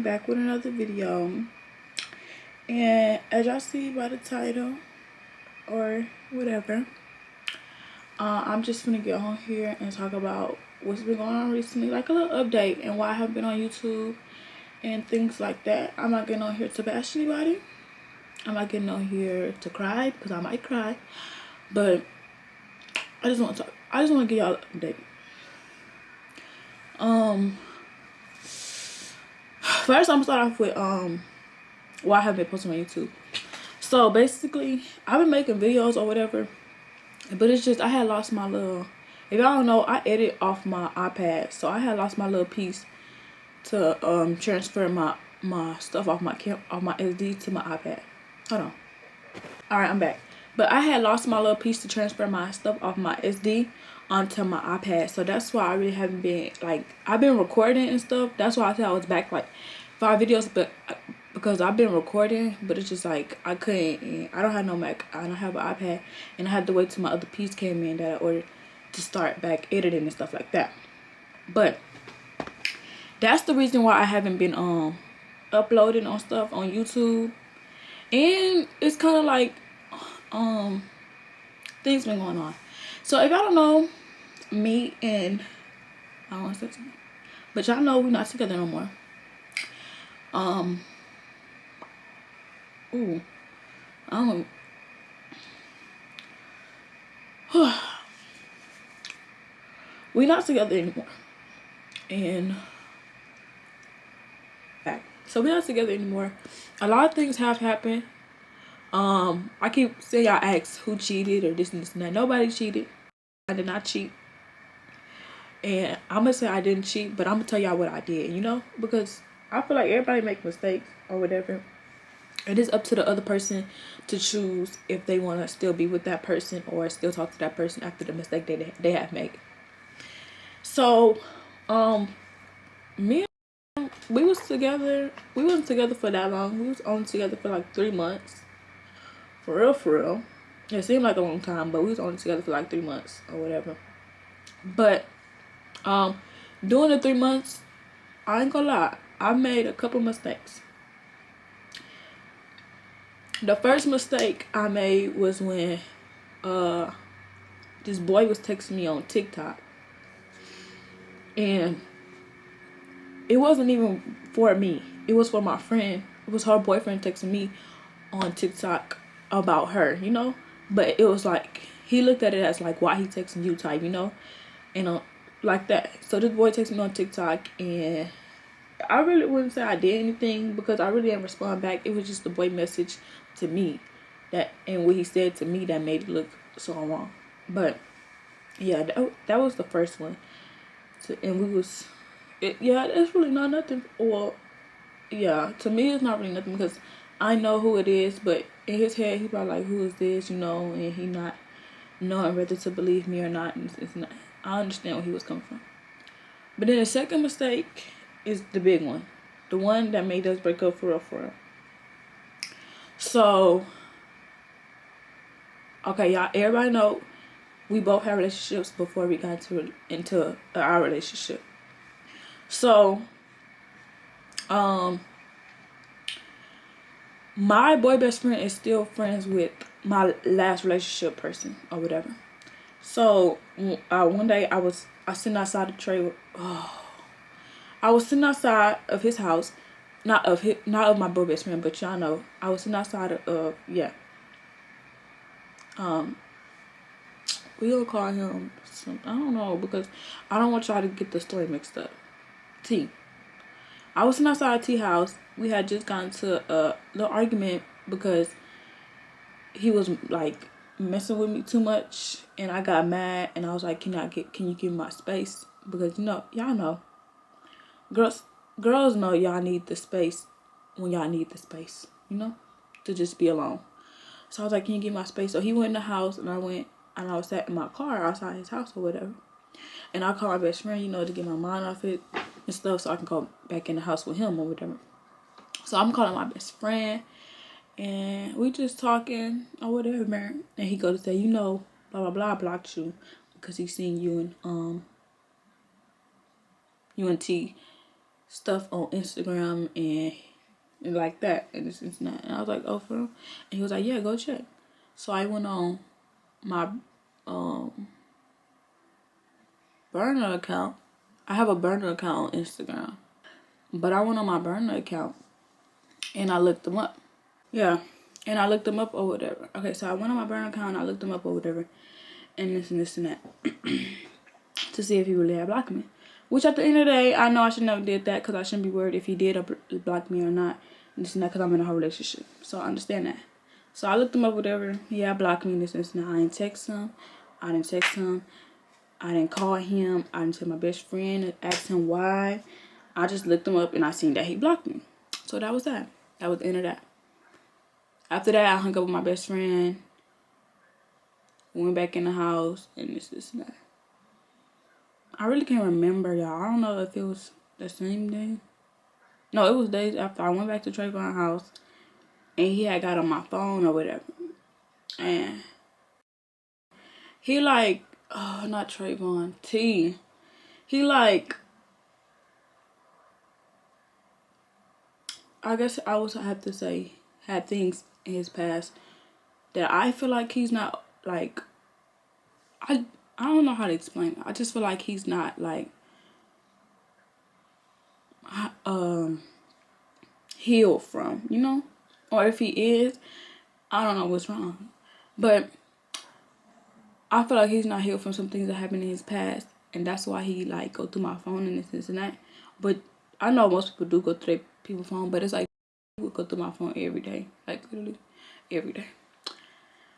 back with another video, and as y'all see by the title or whatever, I'm just gonna get on here and talk about what's been going on recently, like a little update and why I haven't been on YouTube and things like that. I'm not getting on here to bash anybody. I'm not getting on here to cry because I might cry, but I just want to talk. I just want to give y'all an update. First I'm gonna start off with why I haven't been posting on YouTube. So basically, I've been making videos or whatever, but it's just I had lost my little. If y'all don't know, I edit off my iPad, so I had lost my little piece to transfer my stuff off my SD to my iPad. Hold on. All right, I'm back. But I had lost my little piece to transfer my stuff off my SD onto my iPad, so that's why I really haven't been I've been recording and stuff. That's why I said I was back 5 videos, but because I've been recording, but it's just I couldn't. I don't have no Mac. I don't have an iPad, and I had to wait till my other piece came in that I ordered to start back editing and stuff like that. But that's the reason why I haven't been uploading on stuff on YouTube, and it's kind of things been going on. So if y'all don't know, me and I don't want to say something, but y'all know we're not together no more. Ooh, I don't. We're not together anymore, and back. So we're not together anymore. A lot of things have happened. I keep saying y'all ask who cheated or this and this and that. Nobody cheated. I did not cheat. And I'm gonna say I didn't cheat, but I'm gonna tell y'all what I did, because I feel like everybody make mistakes or whatever. It is up to the other person to choose if they want to still be with that person or still talk to that person after the mistake they have made. So, me and we was together. We wasn't together for that long. We was only together for 3 months. For real. It seemed like a long time, but we was only together for 3 months or whatever. But during the 3 months, I ain't gonna lie, I made a couple mistakes. The first mistake I made was when this boy was texting me on TikTok, and it wasn't even for me. It was for my friend. It was her boyfriend texting me on TikTok about her, But it was he looked at it as why he texting you type, and like that. So this boy texted me on TikTok, and I really wouldn't say I did anything because I really didn't respond back. It was just the boy message to me and what he said to me that made it look so wrong. But yeah, that was the first one. And we was, it's really not nothing. Well, yeah, to me it's not really nothing because I know who it is, but in his head he probably who is this, and he not knowing whether to believe me or not. And it's not. I understand where he was coming from. But then the second mistake is the big one, the one that made us break up for real. So, okay, y'all, everybody know we both had relationships before we got into our relationship. So, my boy best friend is still friends with my last relationship person or whatever. So, one day I was sitting outside the trailer. I was sitting outside of his house, not of my boy best friend, but y'all know I was sitting outside of we'll call him I don't know because I don't want y'all to get the story mixed up. T. I was sitting outside T house. We had just gotten to a little argument because he was messing with me too much, and I got mad, and I was like, can you give me my space? Because y'all know. Girls know y'all need the space when y'all need the space, to just be alone. So I was like, can you give my space? So he went in the house, and I went, and I was sat in my car outside his house or whatever. And I called my best friend, to get my mind off it and stuff so I can go back in the house with him or whatever. So I'm calling my best friend, and we just talking or whatever, man. And he goes to say, blah, blah, blah, I blocked you because he seen you and T stuff on Instagram and like that and this and that. And I was like, oh, for real? And he was like, yeah, go check. So I went on my burner account. I have a burner account on Instagram, but I went on my burner account and I looked them up. Yeah, and I looked them up or whatever. Okay, so I went on my burner account and I looked them up or whatever, and this and that, to see if he really had blocked me. Which at the end of the day, I know I should never did that because I shouldn't be worried if he did block me or not. And this and that because I'm in a whole relationship. So I understand that. So I looked him up, whatever. Yeah, blocked me, this and that. I didn't text him. I didn't call him. I didn't tell my best friend and ask him why. I just looked him up and I seen that he blocked me. So that was that. That was the end of that. After that, I hung up with my best friend. Went back in the house and this and that. I really can't remember, y'all. I don't know if it was the same day. No, it was days after I went back to Trayvon's house and he had got on my phone or whatever. And he like, oh, not Trayvon, T. He like, I guess I would have to say, had things in his past that I feel like he's not like, I don't know how to explain it. I just feel like he's not like, healed from, you know? Or if he is, I don't know what's wrong. But I feel like he's not healed from some things that happened in his past. And that's why he like go through my phone and this and that. But I know most people do go through their people's phone, but it's like people go through my phone every day. Like literally every day.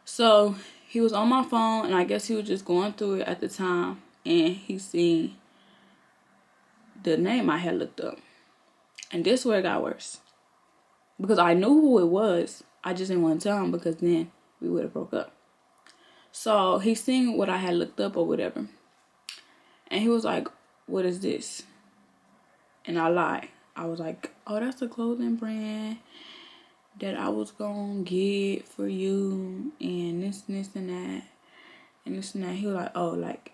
So he was on my phone and I guess he was just going through it at the time and he seen the name I had looked up. And this is where it got worse. Because I knew who it was. I just didn't want to tell him because then we would have broke up. So he seen what I had looked up or whatever. And he was like, what is this? And I lied. I was like, oh, that's a clothing brand that I was going to get for you. And this and that. And this and that. He was like, oh, like,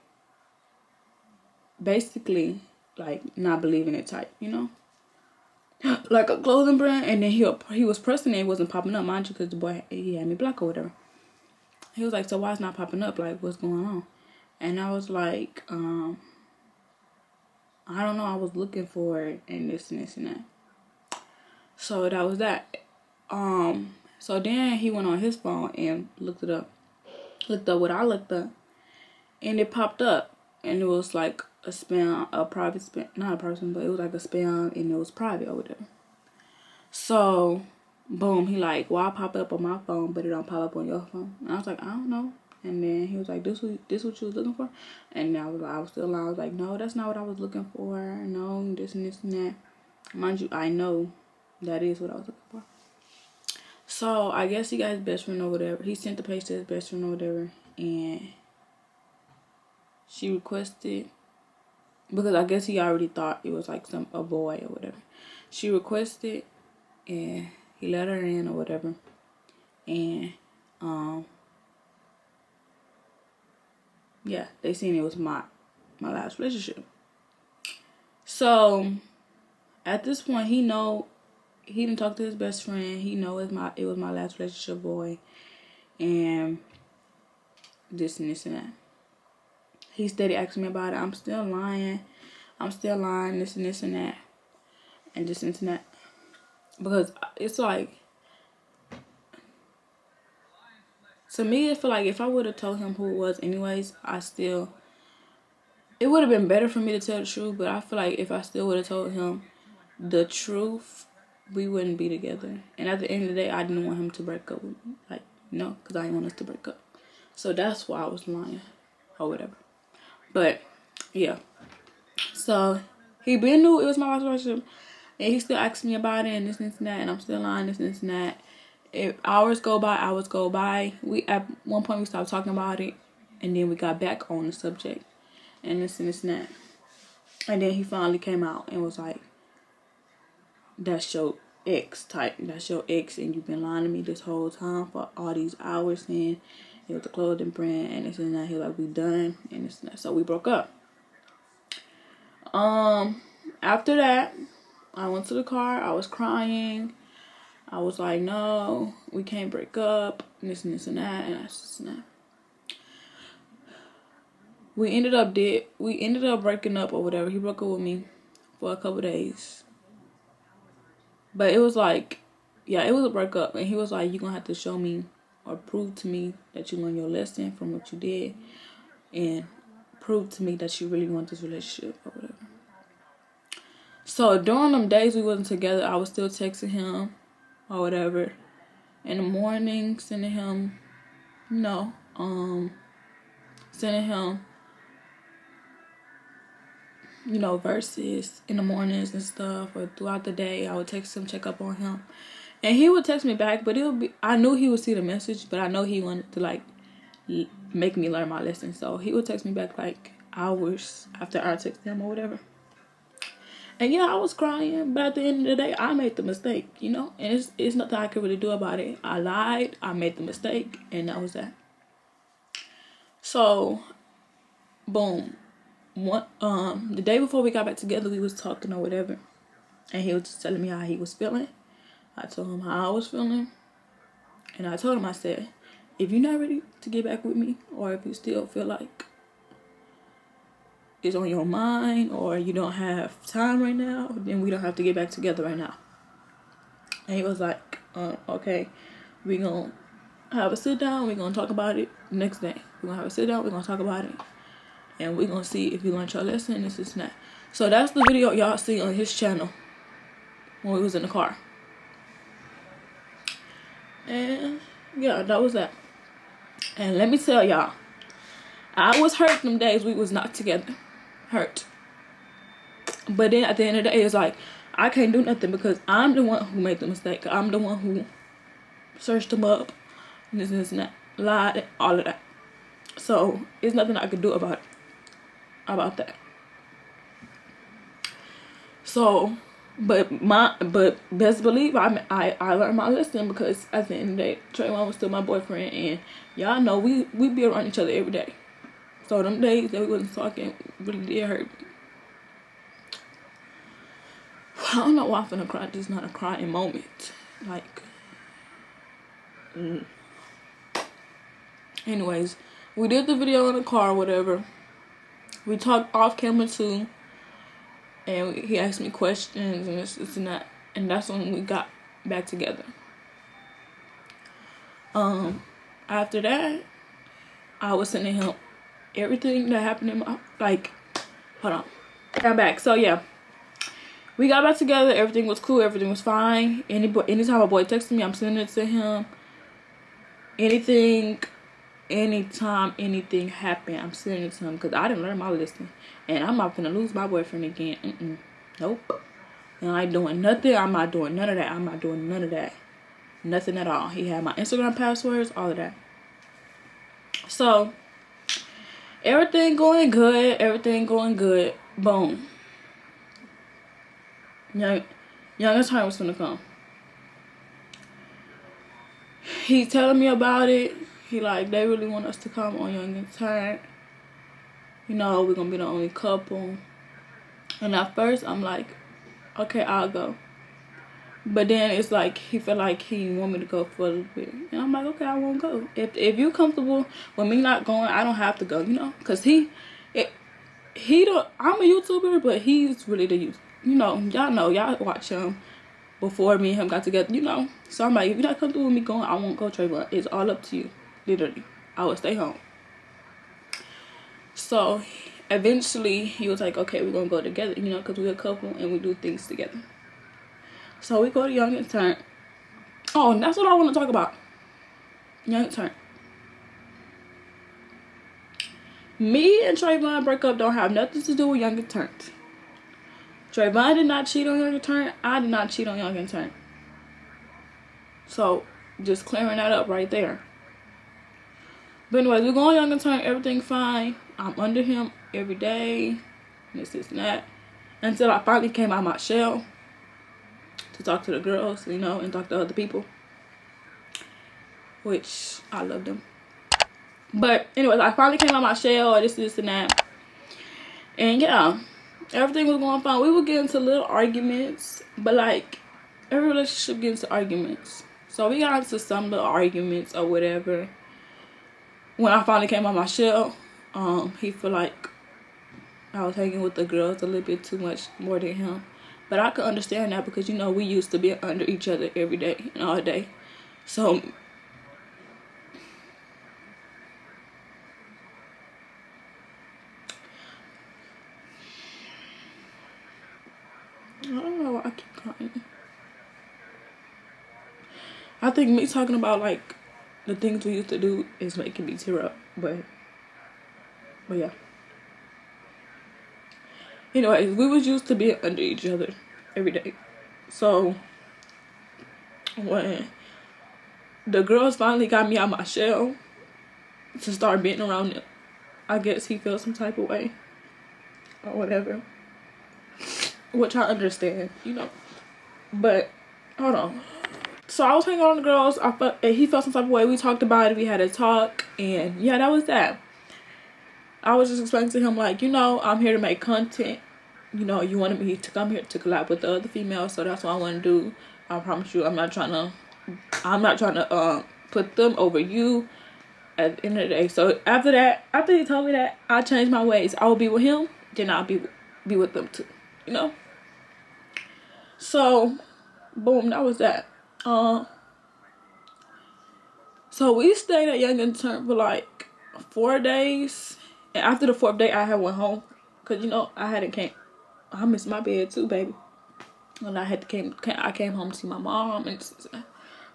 basically, like, not believing it type, you know? Like a clothing brand. And then he was pressing it. It wasn't popping up, mind you, because the boy, he had me blocked or whatever. He was like, so why it's not popping up? Like, what's going on? And I was like, I don't know. I was looking for it and this and that. So that was that. So then he went on his phone and looked it up. Looked up what I looked up. And it popped up. And it was like a spam, a private spam. Not a person, but it was like a spam and it was private or whatever. So, boom, he like, why pop up on my phone but it don't pop up on your phone? And I was like, I don't know. And then he was like, this what you was looking for? And I was still lying. I was like, no, that's not what I was looking for. No, this and that. Mind you, I know that is what I was looking for. So I guess he got his best friend or whatever. He sent the page to his best friend or whatever. And she requested, because I guess he already thought it was like a boy or whatever. She requested and he let her in or whatever. And yeah, they seen it was my last relationship. So at this point, he didn't talk to his best friend. He know it was my last relationship, boy, and this and that. He steady asking me about it. I'm still lying. This and that, and this and that, because it's like, to me, I feel like if I would have told him who it was anyways, it would have been better for me to tell the truth, but I feel like if I still would have told him the truth, we wouldn't be together. And at the end of the day, I didn't want him to break up with me. Like, no, because I didn't want us to break up. So that's why I was lying or whatever. But, yeah. So, he been knew it was my last relationship. And he still asks me about it and this and that. And I'm still lying, this and that. If hours go by. At one point, we stopped talking about it. And then we got back on the subject. And this and that. And then he finally came out and was like, that's your ex type. That's your ex, and you've been lying to me this whole time for all these hours. And it was the clothing brand, and this and that. He was like, we done, and this and that. So we broke up. After that, I went to the car. I was crying. I was like, no, we can't break up. And this and this and that. And that's and that. We ended up breaking up or whatever. He broke up with me for a couple days. But it was like, yeah, it was a breakup. And he was like, you're going to have to show me or prove to me that you learned your lesson from what you did. And prove to me that you really want this relationship or whatever. So during them days we wasn't together, I was still texting him or whatever. In the morning, sending him, verses in the mornings and stuff, or throughout the day. I would text him, check up on him, and he would text me back. But I knew he would see the message, but I know he wanted to like make me learn my lesson. So he would text me back like hours after I texted him or whatever. And yeah, I was crying, but at the end of the day, I made the mistake, and it's nothing I could really do about it. I lied, I made the mistake, and that was that. So, boom. The day before we got back together, we was talking or whatever, and he was just telling me how he was feeling. I told him how I was feeling, and I told him, I said, if you're not ready to get back with me, or if you still feel like it's on your mind, or you don't have time right now, then we don't have to get back together right now. And he was like, okay, we're gonna have a sit down, we're gonna talk about it next day. We're gonna have a sit down, we're gonna talk about it, and we're gonna see if you learned your lesson, this and that. So that's the video y'all see on his channel when we was in the car. And yeah, that was that. And let me tell y'all, I was hurt them days we was not together. Hurt. But then at the end of the day, it's like, I can't do nothing because I'm the one who made the mistake. I'm the one who searched him up, this and that, lied, all of that. So it's nothing I could do about that. So, but best believe I learned my lesson, because at the end of the day, Trayvon was still my boyfriend, and y'all know we be around each other every day. So them days that we wasn't talking really did hurt me. I don't know why I'm finna cry. This is not a crying moment. Like, anyways, we did the video in the car, whatever. We talked off camera too, and he asked me questions and this and that, and that's when we got back together. After that, I was sending him everything that happened in my, hold on, I'm back. So yeah, we got back together, everything was cool, everything was fine. Anytime a boy texted me, I'm sending it to him. Anytime anything happened, I'm sending it to him, because I didn't learn my lesson, and I'm not gonna lose my boyfriend again. Nope. And I ain't doing nothing. I'm not doing none of that. I'm not doing none of that. Nothing at all. He had my Instagram passwords, all of that. So everything going good. Boom. Youngest time was gonna come. He's telling me about it. He like, they really want us to come on Youngest Turn. We're gonna be the only couple. And at first I'm like, okay, I'll go. But then it's like he felt like he want me to go for a little bit, and I'm like, okay, I won't go. If you're comfortable with me not going, I don't have to go, because he don't. I'm a YouTuber, but he's really the y'all know, y'all watch him before me and him got together, So I'm like, if you're not comfortable with me going, I won't go, Trayvon. It's all up to you, literally. I will stay home. So eventually he was like, okay, we're gonna go together, because we're a couple and we do things together. So we go to Youngest Turn. Oh, and that's what I want to talk about. Youngest Turn. Me and Trayvon break up don't have nothing to do with Youngest Turn. Trayvon did not cheat on Youngest Turn. I did not cheat on Youngest Turn. So just clearing that up right there. But anyways, we go on Youngest Turn. Everything fine. I'm under him every day. This and that. Until I finally came out of my shell to talk to the girls, and talk to other people, which I love them. But anyways, I finally came out of my shell, or this and that, and yeah, Everything was going fine. We would get into little arguments, but like every relationship gets into arguments. So we got into some little arguments or whatever. When I finally came out my shell, he felt like I was hanging with the girls a little bit too much more than him. But I could understand that because, you know, we used to be under each other every day and all day. So I don't know why I keep crying. I think me talking about like the things we used to do is making me tear up. But yeah. Anyways, we was used to be under each other every day. So when the girls finally got me out my shell to start being around them, I guess he felt some type of way or whatever, which I understand, you know. But hold on. So I was hanging out with the girls. And he felt some type of way. We talked about it. We had a talk, and yeah, that was that. I was just explaining to him like, you know, I'm here to make content. You know, you wanted me to come here to collab with the other females, so that's what I want to do. I promise you, I'm not trying to put them over you at the end of the day. So after that, after he told me that, I changed my ways. I will be with him, then I'll be with them too, you know. So boom, that was that. So we stayed at Young Intern for like 4 days, and after the 4th day I had went home because, you know, I missed my bed too, baby. And I came home to see my mom, and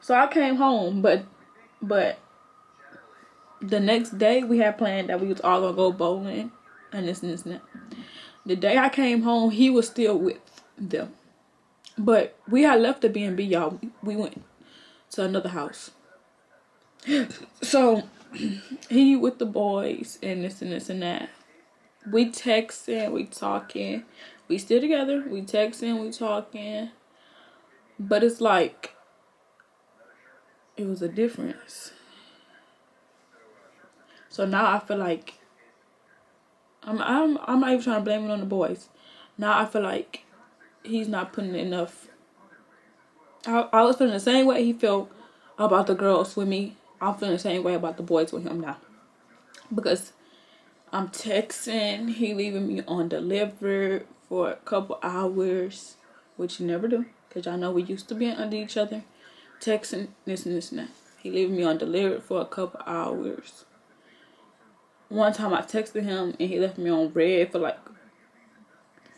so I came home. But the next day we had planned that we was all gonna go bowling and this and that. The day I came home, he was still with them, but we had left the B&B, y'all. We went to another house. So he with the boys and this and that. We texting, we talking. We still together. We texting, we talking. But it's like it was a difference. So now I feel like I'm not even trying to blame it on the boys. Now I feel like he's not putting enough. I was feeling the same way he felt about the girls with me. I'm feeling the same way about the boys with him now. Because I'm texting, he leaving me on delivered for a couple hours, which you never do, because y'all know we used to being under each other. Texting, this and that. He leaving me on delivered for a couple hours. One time I texted him and he left me on red for like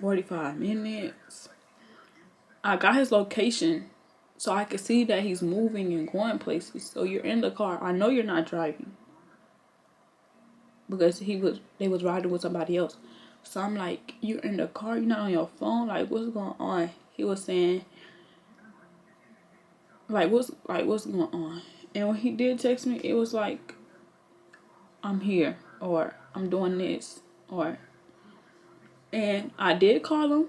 45 minutes. I got his location so I could see that he's moving and going places. So you're in the car. I know you're not driving. Because they was riding with somebody else. So I'm like, you're in the car, you're not on your phone, like what's going on? He was saying what's going on? And when he did text me, it was like, I'm here, or I'm doing this, and I did call him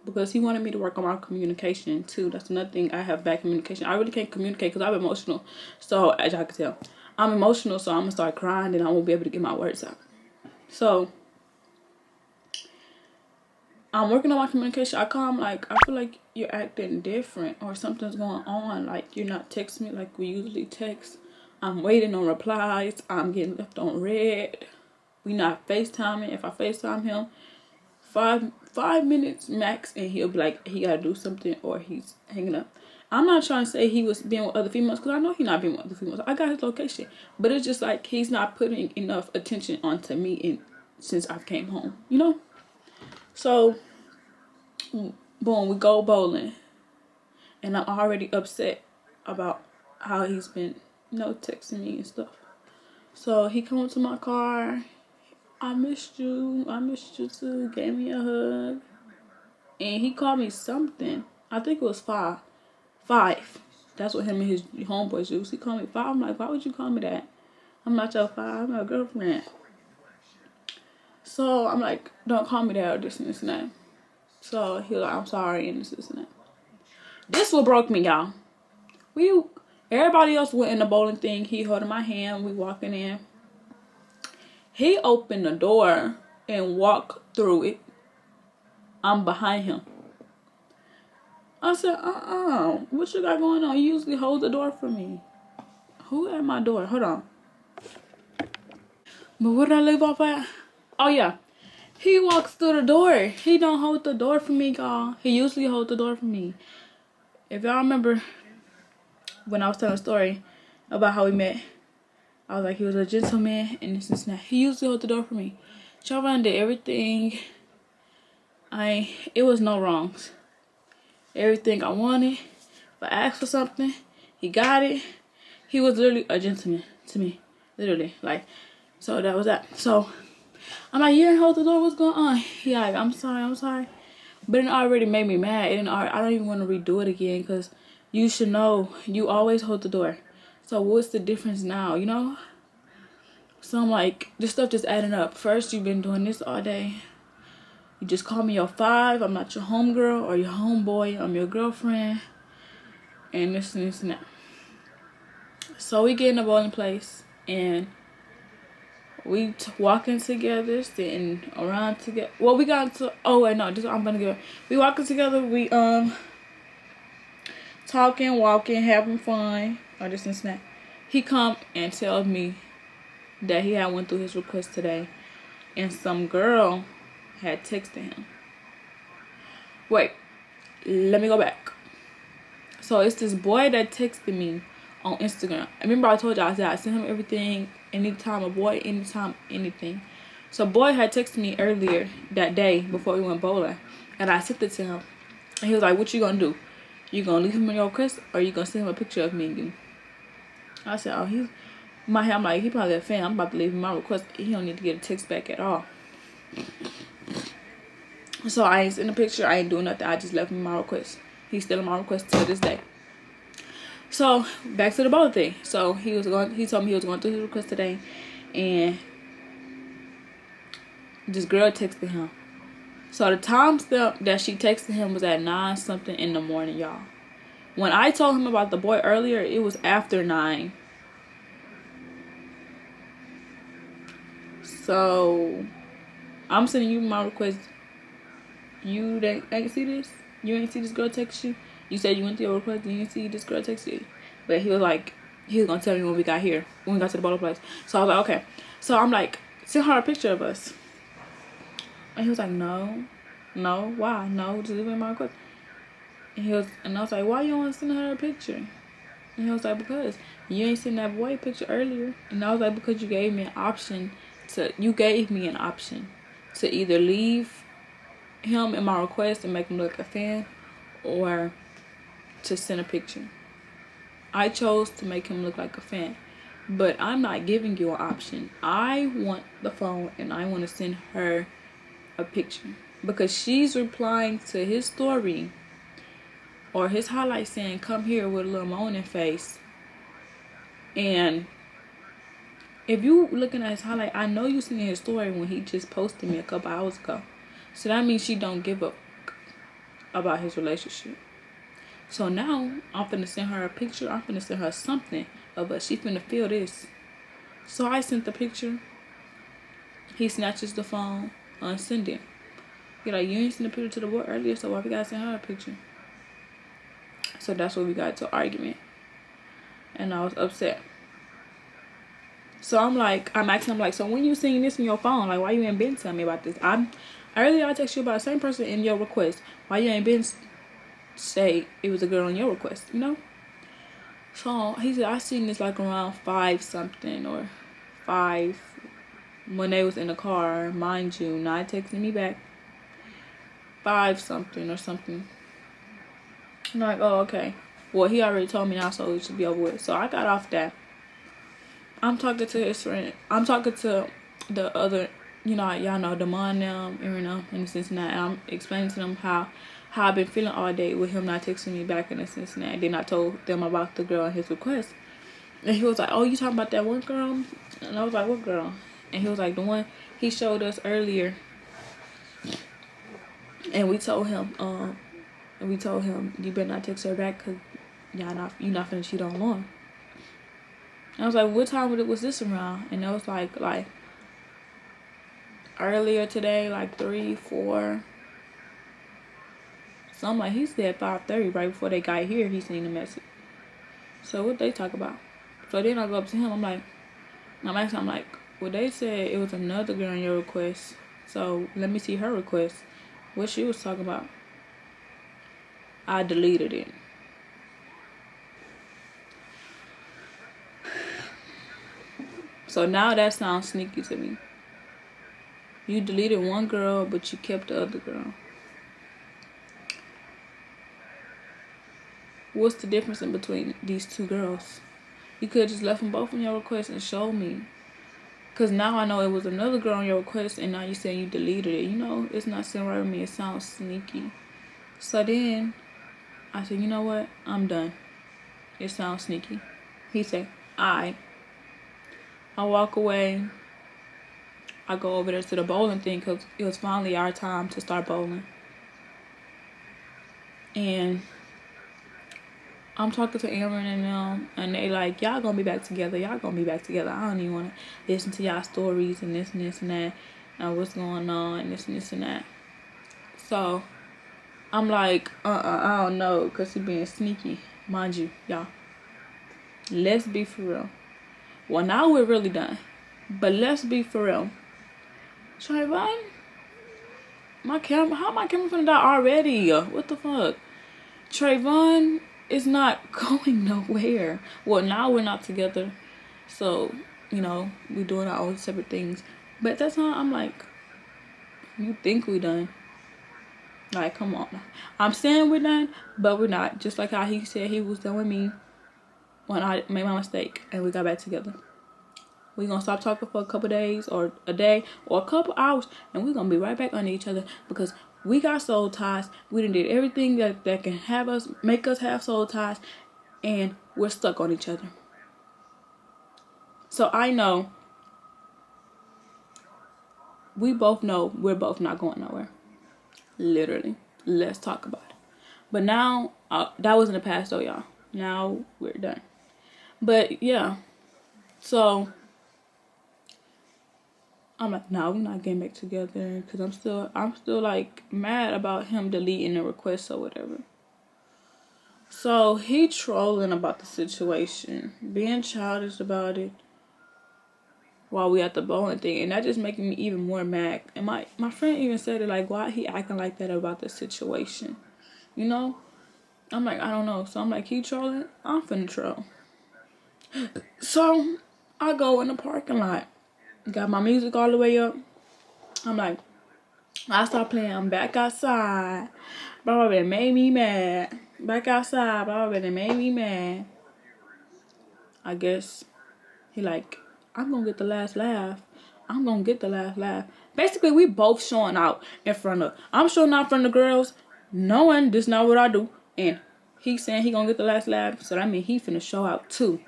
because he wanted me to work on my communication too. That's another thing. I have bad communication. I really can't communicate because I'm emotional. So as y'all can tell, I'm emotional, so I'm gonna start crying and I won't be able to get my words out. So I'm working on my communication. I call him like, I feel like you're acting different or something's going on. Like you're not texting me like we usually text. I'm waiting on replies. I'm getting left on red. We not FaceTiming. If I FaceTime him, five minutes max, and he'll be like he gotta do something or he's hanging up. I'm not trying to say he was being with other females because I know he's not being with other females. I got his location, but it's just like he's not putting enough attention onto me since I came home, you know. So boom, we go bowling, and I'm already upset about how he's been, you know, texting me and stuff. So he come to my car. I missed you too. Gave me a hug. And he called me something. I think it was five. That's what him and his homeboys use. He called me 5. I'm like, why would you call me that? I'm not your 5. I'm your girlfriend. So I'm like, don't call me that or this and that. So he was like, I'm sorry and this and that. This what broke me, y'all. Everybody else went in the bowling thing. He holding my hand. We walking in. He opened the door and walked through it I'm behind him. I said, what you got going on? You usually hold the door for me. Who at my door? Hold on. But where did I leave off at? Oh, yeah. He walks through the door. He don't hold the door for me, y'all. He usually hold the door for me. If y'all remember when I was telling a story about how we met, I was like, he was a gentleman and this and that. He usually hold the door for me. Chavon did everything. It was no wrongs. Everything I wanted. If I asked for something, he got it. He was literally a gentleman to me. Literally. Like, so that was that. So I'm like, you didn't hold the door, what's going on? He like, I'm sorry. But it already made me mad. I don't even want to redo it again because you should know you always hold the door. So what's the difference now, you know? So I'm like, this stuff just adding up. First, you've been doing this all day. You just call me your 5. I'm not your homegirl or your homeboy. I'm your girlfriend. And this and this and that. So we get in the bowling place and we walking together, sitting around together. Well, we got into, oh wait, no, this I'm gonna give. We walking together, we talking, walking, having fun, or this and that. He come and tells me that he had went through his request today, and some girl had texted him. Wait, let me go back. So it's this boy that texted me on Instagram. I remember I told y'all I said I sent him everything, anytime a boy, anytime anything. So boy had texted me earlier that day before we went bowling, and I sent it to him. And he was like, "What you gonna do? You gonna leave him in your request, or you gonna send him a picture of me and you?" I said, "Oh, he's my head. I'm like, he probably a fan. I'm about to leave him my request. He don't need to get a text back at all." So I ain't sent a picture. I ain't doing nothing. I just left him my request. He's still in my request to this day. So back to the bowling thing. So he told me he was going through his request today, and this girl texted him. So the timestamp that she texted him was at 9 something in the morning, y'all. When I told him about the boy earlier, it was after 9. So I'm sending you my request. You ain't see this? You ain't see this girl text you? You said you went to your request and you didn't see this girl text you. But he was like, he was gonna tell me when we got here, when we got to the bowling place. So I was like, okay. So I'm like, send her a picture of us. And he was like, no, why? No, just leave it in my request. And I was like, why you don't want to send her a picture? And he was like, because you ain't seen that boy picture earlier. And I was like, because you gave me an option to either leave him in my request and make him look like a fan, or to send a picture. I chose to make him look like a fan, but I'm not giving you an option. I want the phone and I want to send her a picture because she's replying to his story or his highlight saying, "Come here," with a little moaning face. And if you looking at his highlight, I know you seen his story when he just posted me a couple hours ago. So that means she don't give a about his relationship. So now I'm finna send her a picture. I'm finna send her something of us. She finna feel this. So I sent the picture. He snatches the phone, unsend it. He like, you ain't sent the picture to the boy earlier, so why we gotta send her a picture? So that's where we got to argument. And I was upset. So I'm asking him like, so when you seeing this in your phone, like why you ain't been telling me about this? Earlier I texted you about the same person in your request. Why you ain't been say it was a girl in your request, you know? So he said, I seen this like around 5 something or 5 when they was in the car, mind you, not texting me back. 5 something or something. I'm like, oh, okay. Well, he already told me now, so it should be over with. So I got off that. I'm talking to his friend. I'm talking to the other, y'all know, Damon them, Irina, in the Cincinnati. And I'm explaining to them how I've been feeling all day with him not texting me back in the Cincinnati. Then I told them about the girl and his request. And he was like, oh, you talking about that one girl? And I was like, what girl? And he was like, the one he showed us earlier. And we told him, you better not text her back because you not finna cheat on Lauren. And I was like, what time was this around? And it was like earlier today, like 3, 4. So I'm like, he said 5:30 right before they got here. He seen the message. So what they talk about? So then I go up to him. I'm like, well, they said it was another girl on your request. So let me see her request. What she was talking about. I deleted it. So now that sounds sneaky to me. You deleted one girl, but you kept the other girl. What's the difference in between these two girls? You could have just left them both on your request and showed me. Because now I know it was another girl on your request, and now you saying you deleted it. You know, it's not sitting right with me. It sounds sneaky. So then I said, you know what? I'm done. It sounds sneaky. He said, I walk away. I go over there to the bowling thing because it was finally our time to start bowling. And I'm talking to Aaron and them, and they like, y'all gonna be back together. Y'all gonna be back together. I don't even want to listen to y'all stories and this and this and that, and what's going on and this and that. So I'm like, I don't know, because he being sneaky. Mind you, y'all. Let's be for real. Well, now we're really done. But let's be for real. Trayvon, how my camera finna die already? What the fuck? Trayvon is not going nowhere. Well, now we're not together. So, you know, we doing our own separate things. But at that time, I'm like, you think we done? Like, come on. I'm saying we're done, but we're not. Just like how he said he was done with me when I made my mistake and we got back together. We're going to stop talking for a couple days or a day or a couple hours, and we're going to be right back under each other because we got soul ties. We done did everything that can make us have soul ties, and we're stuck on each other. So I know, we both know we're both not going nowhere. Literally. Let's talk about it. But now, that was in the past though, y'all. Now we're done. But yeah, so I'm like, no, we're not getting back together because I'm still like mad about him deleting the request or whatever. So he trolling about the situation, being childish about it while we at the bowling thing, and that just making me even more mad. And my friend even said it, like, why he acting like that about the situation, you know? I'm like, I don't know. So I'm like, he trolling, I'm finna troll. So I go in the parking lot, got my music all the way up. I'm like, I start playing, I'm back outside. Bro, it made me mad. Back outside, bro, it made me mad. I guess he like, I'm gonna get the last laugh. I'm gonna get the last laugh. Basically, we both showing out in front of, I'm showing out in front of the girls, knowing this not what I do. And he saying he gonna get the last laugh, so that mean he finna show out too.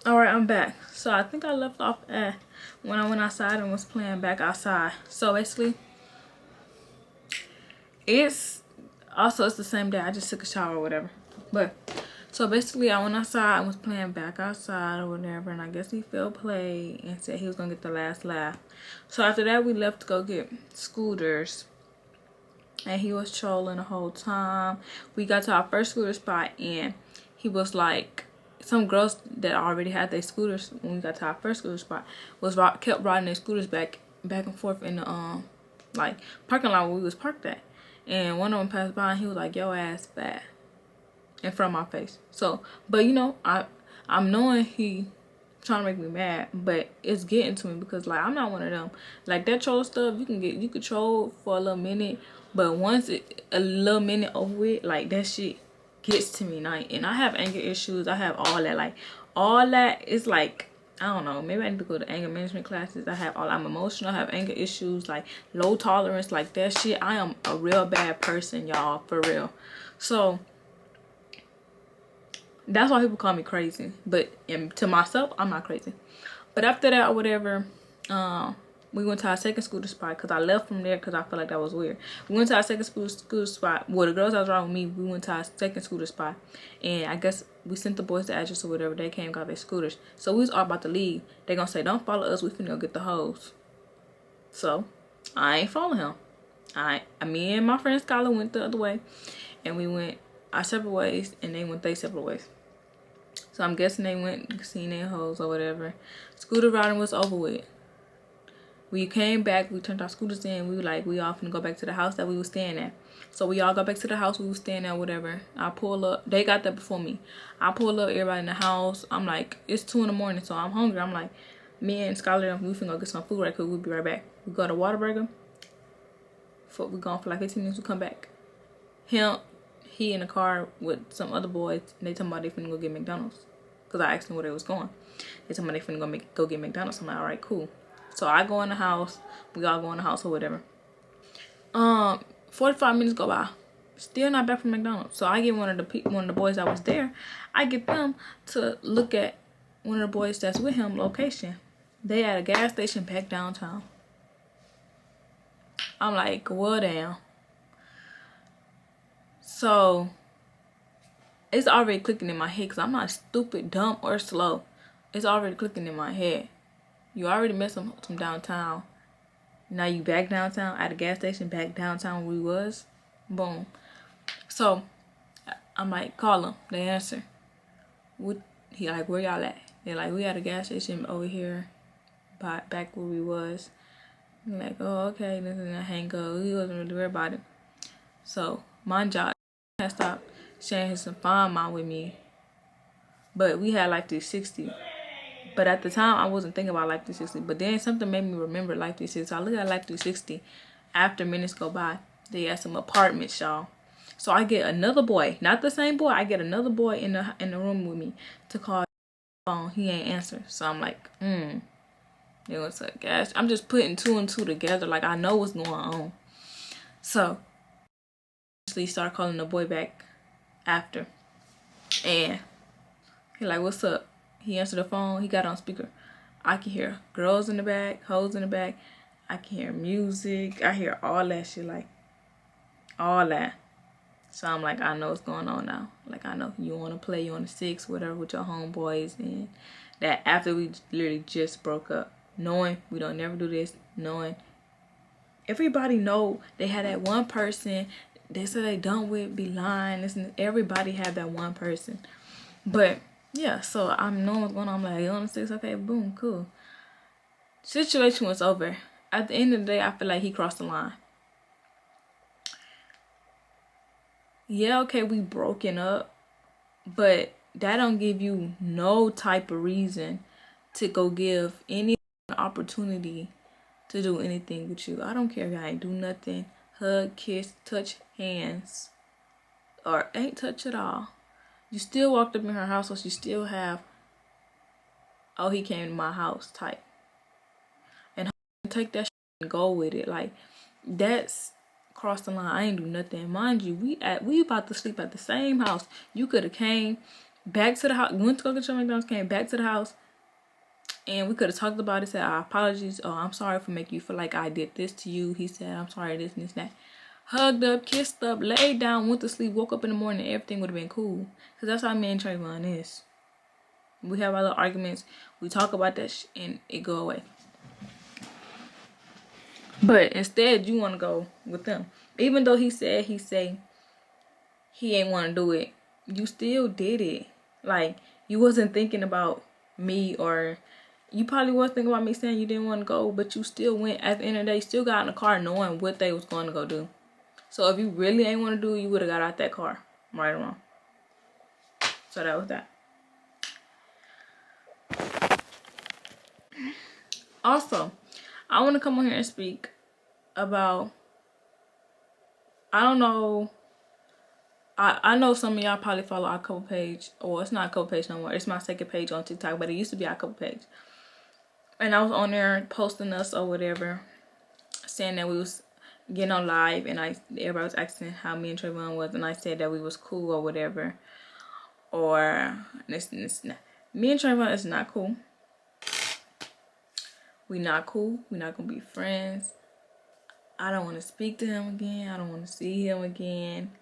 Alright, I'm back. So I think I left off at when I went outside and was playing back outside. So basically, it's the same day. I just took a shower or whatever. But so basically, I went outside and was playing back outside or whatever, and I guess he fell play and said he was gonna get the last laugh. So after that, we left to go get scooters, and he was trolling the whole time. We got to our first scooter spot, and he was like, some girls that already had their scooters when we got to our first scooter spot kept riding their scooters back and forth in the like parking lot where we was parked at. And one of them passed by and he was like, yo ass fat, in front of my face. So, but you know, I'm knowing he trying to make me mad, but it's getting to me because like I'm not one of them. Like that troll stuff, you could troll for a little minute, but once a little minute over with, like that shit gets to me. And I have anger issues. I have all that. Like all that is like, I don't know, maybe I need to go to anger management classes. I'm emotional, I have anger issues, like low tolerance, like that shit. I am a real bad person, y'all, for real. So that's why people call me crazy. But to myself, I'm not crazy. But after that or whatever, we went to our second scooter spot because I left from there because I felt like that was weird. We went to our second scooter spot. Well, the girls that was riding with me, we went to our second scooter spot. And I guess we sent the boys the address or whatever. They came, got their scooters. So we was all about to leave. They gonna say, don't follow us. We finna go get the hose. So I ain't follow him. Me and my friend Skylar went the other way, and we went our separate ways, and they went their separate ways. So I'm guessing they went seen their hoes or whatever. Scooter riding was over with. We came back, we turned our scooters in, we were like, we all finna go back to the house that we was staying at. So we all go back to the house we was staying at, whatever. I pull up, they got there before me. I pull up, everybody in the house. I'm like, it's 2 in the morning, so I'm hungry. I'm like, me and Skylar, we finna go get some food right quick, we'll be right back. We go to Whataburger. We gone for like 15 minutes, we come back. He in the car with some other boys, and they talking about they finna go get McDonald's. Cause I asked them where they was going. They told me they finna go get McDonald's. I'm like, all right, cool. So I go in the house. We all go in the house or whatever. 45 minutes go by. Still not back from McDonald's. So I get one of the boys that was there. I get them to look at one of the boys that's with him location. They at a gas station back downtown. I'm like, well, damn. So it's already clicking in my head because I'm not stupid, dumb, or slow. It's already clicking in my head. You already missed some downtown. Now you back downtown at a gas station, back downtown where we was. Boom. So I'm like, call him. They answer. He like, where y'all at? They're like, we at a gas station over here, back where we was. I'm like, oh, okay. This is a hang up. He wasn't really worried about it. So my job had stopped sharing his Find Mine with me, but we had Life 360. But at the time, I wasn't thinking about Life 360. But then something made me remember Life 360. So I look at Life 360. After minutes go by, they had some apartments, y'all. So I get another boy, not the same boy. I get another boy in the room with me to call his phone. He ain't answer. So I'm like, it was a gas. I'm just putting 2 and 2 together. Like, I know what's going on. So I start calling the boy back after, and he like, what's up? He answered the phone. He got on speaker. I can hear girls in the back, hoes in the back. I can hear music. I hear all that shit, like all that. So I'm like, I know what's going on now. Like, I know you want to play, you on the 6, whatever, with your homeboys, and that after we literally just broke up, knowing we don't never do this, knowing everybody know they had that one person they said they done with, be lying. Listen, everybody had that one person, but. Yeah, so I'm knowing what's going on. I'm like, you on the 6? Okay, boom, cool. Situation was over. At the end of the day, I feel like he crossed the line. Yeah, okay, we broken up, but that don't give you no type of reason to go give any opportunity to do anything with you. I don't care if I ain't do nothing. Hug, kiss, touch hands, or ain't touch at all. You still walked up in her house, so she still have, oh, he came to my house type. And take that and go with it. Like, that's cross the line. I ain't do nothing. Mind you, we about to sleep at the same house. You could have came back to the house, went to go get your McDonald's, came back to the house, and we could have talked about it, said, our apologies. Oh, I'm sorry for making you feel like I did this to you. He said, I'm sorry, this and this and that. Hugged up, kissed up, laid down, went to sleep, woke up in the morning, everything would have been cool. Because that's how me and Trayvon is. We have our little arguments, we talk about that and it go away. But instead, you want to go with them. Even though he ain't want to do it, you still did it. Like, you wasn't thinking about me, or you probably was thinking about me saying you didn't want to go, but you still went. At the end of the day, you still got in the car knowing what they was going to go do. So if you really ain't want to do it, you would have got out that car. Right or wrong. So that was that. Also, I want to come on here and speak about, I don't know, I know some of y'all probably follow our couple page, or it's not a couple page no more. It's my second page on TikTok, but it used to be our couple page. And I was on there posting us or whatever, saying that we was getting on live, and everybody was asking how me and Trayvon was, and I said that we was cool or whatever. Or this not. Me and Trayvon is not cool. We not cool. We not gonna be friends. I don't want to speak to him again. I don't want to see him again.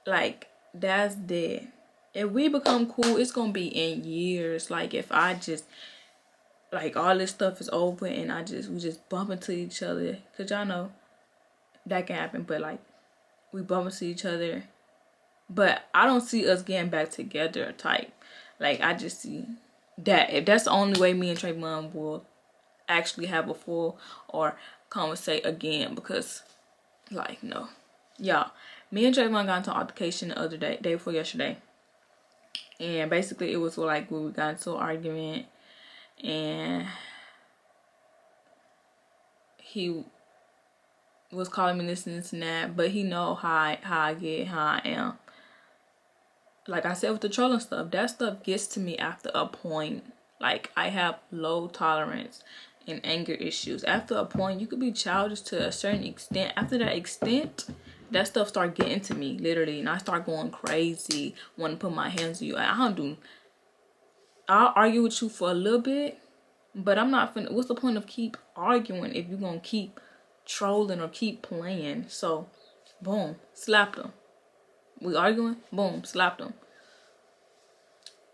Like, that's dead. If we become cool, it's gonna be in years. Like, if I just like all this stuff is over and we just bump into each other, because y'all know that can happen, but like we bump into each other, but I don't see us getting back together type. Like I just see that if that's the only way me and Trayvon will actually have a full or conversate again, because like no, y'all, me and Trayvon got into an altercation the other day before yesterday, and basically it was like when we got into an argument, and he was calling me this and this and that, but he know how I am. Like I said with the trolling stuff, that stuff gets to me after a point. Like I have low tolerance and anger issues. After a point, you could be childish to a certain extent. After that extent, that stuff start getting to me, literally, and I start going crazy, want to put my hands on you. I'll argue with you for a little bit, but I'm not finna. What's the point of keep arguing if you're gonna keep trolling or keep playing? So, boom, slapped him. We arguing, boom, slapped him.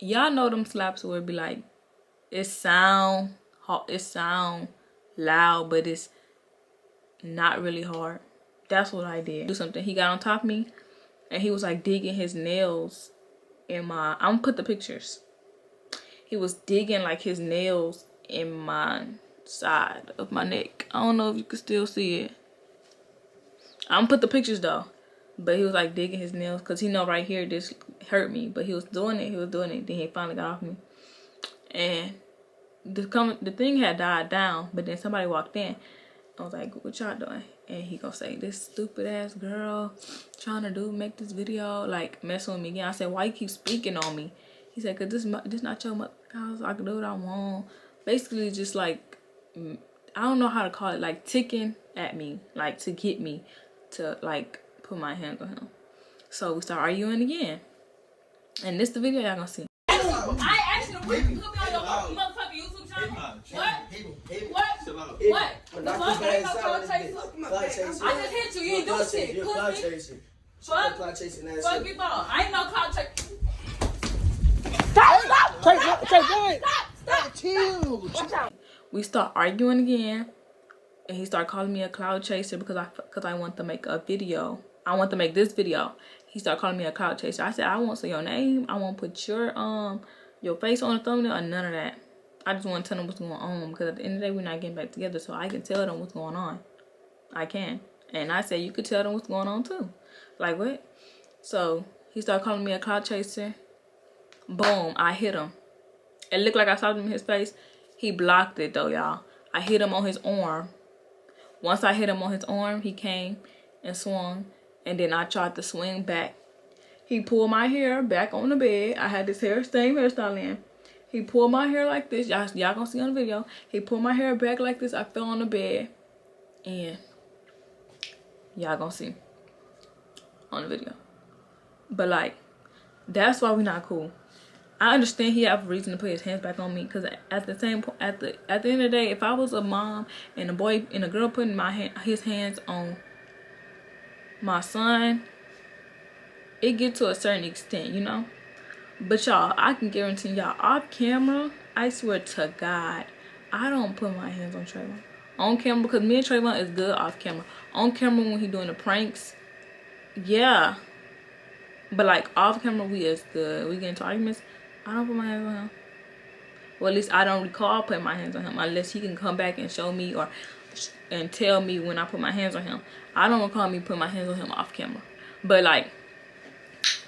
Y'all know them slaps where it be like, it sound loud, but it's not really hard. That's what I did. Do something. He got on top of me, and he was like digging his nails in my. I'm gonna put the pictures. He was digging like his nails in my side of my neck. I don't know if you can still see it. I'm gonna put the pictures though. But he was like digging his nails because he know right here this hurt me. But he was doing it. Then he finally got off me. And the thing had died down. But then somebody walked in. I was like, what y'all doing? And he gonna say, this stupid ass girl trying to make this video, like messing with me again. I said, why you keep speaking on me? He said, cause this not your mother house. I can do what I want. Basically just like, I don't know how to call it, like ticking at me, like to get me to like put my hands on him. So we start arguing again. And this the video y'all gonna see. I asked you to put me on your motherfucking YouTube channel. What? The fuck? I ain't no cloud chaser. I just hit you. You ain't do shit. You're a cloud chaser. Fuck. Fuck you thought. I ain't no cloud chaser. Stop. Chill. We start arguing again. And he started calling me a cloud chaser because I want to make a video. I want to make this video. He started calling me a cloud chaser. I said, I won't say your name. I won't put your face on the thumbnail or none of that. I just want to tell them what's going on, because at the end of the day, we're not getting back together, so I can tell them what's going on. I can. And I said, you could tell them what's going on too. Like what? So he started calling me a cloud chaser. Boom, I hit him. It looked like I slapped him in his face. He blocked it though, y'all. I hit him on his arm. Once I hit him on his arm, he came and swung, and then I tried to swing back. He pulled my hair back on the bed. I had this same hairstyle in. He pulled my hair like this. Y'all gonna see on the video. He pulled my hair back like this. I fell on the bed, and y'all gonna see on the video. But like, that's why we not cool. I understand he have a reason to put his hands back on me, because at the end of the day, if I was a mom and a girl putting his hands on my son, it get to a certain extent, you know. But y'all, I can guarantee y'all, off camera, I swear to God, I don't put my hands on Trayvon. On camera, because me and Trayvon is good off camera. On camera when he doing the pranks, yeah. But like off camera, we is good. We get into arguments, I don't put my hands on him. Well, at least I don't recall putting my hands on him, unless he can come back and show me and tell me when I put my hands on him. I don't recall me putting my hands on him off camera. But like,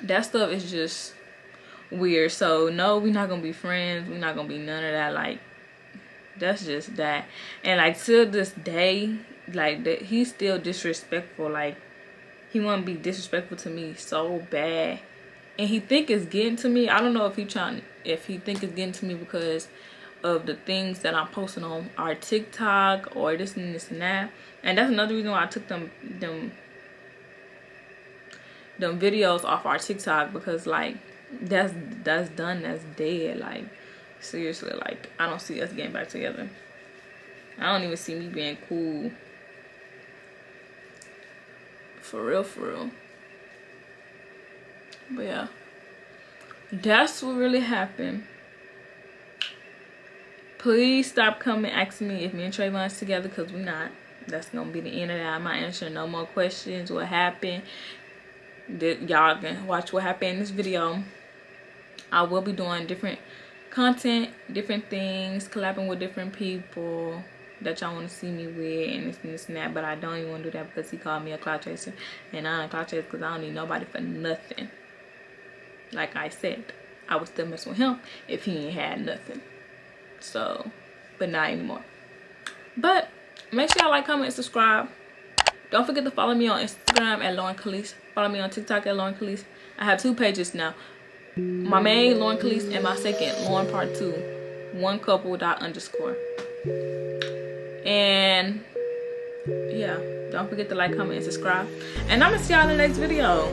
that stuff is just weird. So no, we're not gonna be friends. We're not gonna be none of that. Like, that's just that. And like to this day, like that, he's still disrespectful. Like, he wanna be disrespectful to me so bad, and he think it's getting to me. I don't know if he think it's getting to me because of the things that I'm posting on our TikTok or this and that. And that's another reason why I took them videos off our TikTok, because like that's done, that's dead. Like, seriously, like I don't see us getting back together. I don't even see me being cool. For real. But yeah, that's what really happened. Please stop coming asking me if me and Trayvon's together, because we're not. That's gonna be the end of that. I'm not answering no more questions. What happened? Y'all can watch what happened in this video. I will be doing different content, different things, collabing with different people that y'all want to see me with, and this and that. But I don't even want to do that because he called me a clout chaser, and I ain't clout chaser because I don't need nobody for nothing. Like I said, I would still mess with him if he ain't had nothing. So, but not anymore. But make sure y'all like, comment, and subscribe. Don't forget to follow me on Instagram at laurynkelisss. Follow me on TikTok at laurynkelisss. I have 2 pages now. My main laurynkelisss and my second Lauren part 2. One couple ._. And yeah, don't forget to like, comment, and subscribe. And I'm gonna see y'all in the next video.